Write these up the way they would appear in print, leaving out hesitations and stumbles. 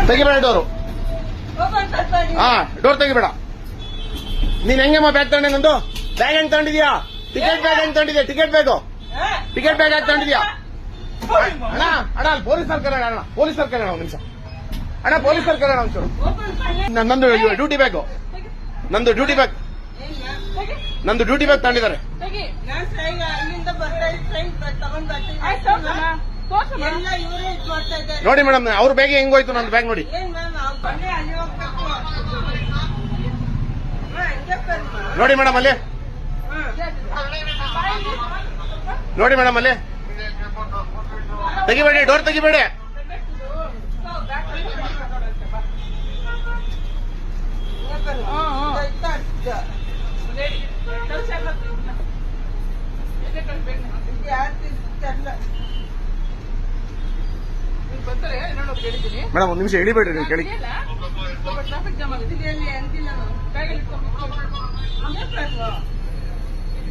ತೆಗಿಬೇಡ door. ಹಾ, door ತೆಗಿಬೇಡ. ನೀನ್ ಹೆಂಗಮ್ಮ bag ತಗೊಂಡೆ? ನಂದು ಬ್ಯಾಗ್ ಹೆಂಗ್ ತಗೊಂಡಿದ್ಯಾ? ಟಿಕೆಟ್ ಬ್ಯಾಗ್ ಹೆಂಗ್ ತಗೊಂಡಿದ್ಯಾ? ಟಿಕೆಟ್ ಬ್ಯಾಗ್ ಯಾಕೆ ತಗೊಂಡಿದ್ಯಾ? ಅಣ್ಣ ಅಣ್ಣ ಪೊಲೀಸರ್ ಕರೆಯೋಣ. ಅಣ್ಣ ಪೊಲೀಸರ್ ಕರೆಯೋಣ ಒಂದು ನಿಮಿಷ. ಅಣ್ಣ ಪೊಲೀಸರ್ ಕರೆಯೋಣ ಒಂಚೂರು. ನಂದು ಡ್ಯೂಟಿ ಬ್ಯಾಗ್ ತಗೊಂಡಿದ್ದಾರೆ. ನೋಡಿ ಮೇಡಮ್, ಅವ್ರ ಬ್ಯಾಗ್ ಹೆಂಗೋಯ್ತು, ನಂದು ಬ್ಯಾಗ್ ನೋಡಿ. ನೋಡಿ ಮೇಡಮ್ ಅಲ್ಲಿ, ನೋಡಿ ಮೇಡಮ್ ಅಲ್ಲಿ. ತೆಗಿಬೇಡಿ, ಡೋರ್ ತೆಗಿಬೇಡಿ. ಮೇಡಮ್ ಒಂದ್ ನಿಮಿಷ ಇಳಿಬೇಡ್ರಿ, ನೀವು ಕೇಳಿ.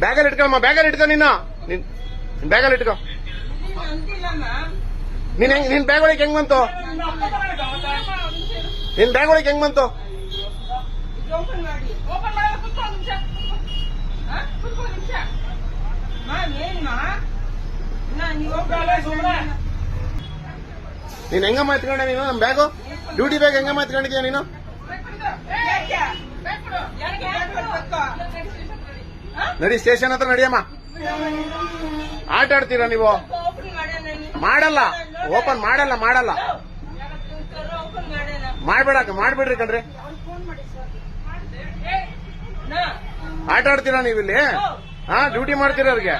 ಬ್ಯಾಗಲ್ಲಿ ಇಟ್ಕೊಮ್ಮ, ಬ್ಯಾಗಲ್ಲಿ ಇಟ್ಕೊ. ನಿನ್ನ ಬ್ಯಾಗಲ್ಲಿ ಇಟ್ಕೊ. ನಿನ್ ಬ್ಯಾಗ್ ಒಳಗೆ ಹೆಂಗ್ ಬಂತು? ನಿನ್ ಬ್ಯಾಗ್ ಒಳಗೆ ಹೆಂಗ್ ಬಂತು? ನೀನ್ ಹೆಂಗಮ್ಮ ಎತ್ಕೊಂಡೆ ನೀನು ನಮ್ ಬ್ಯಾಗು? ಡ್ಯೂಟಿ ಬ್ಯಾಗ್ ಹೆಂಗಮ್ಮ ಎತ್ಕೊಂಡಿದ್ಯಾ ನೀನು? ನಡಿ, ಸ್ಟೇಷನ್ ಹತ್ರ ನಡಿಯಮ್ಮ. ಆಟ ಆಡ್ತೀರಾ ನೀವು? ಮಾಡಲ್ಲ, ಓಪನ್ ಮಾಡಲ್ಲ. ಮಾಡ್ಬಿಡ್ರಿ ಕಣ್ರಿ. ಆಟ ಆಡ್ತೀರಾ ನೀವಿಲ್ಲಿ? ಹಾ, ಡ್ಯೂಟಿ ಮಾಡ್ತೀರಾ ಅವ್ರಿಗೆ?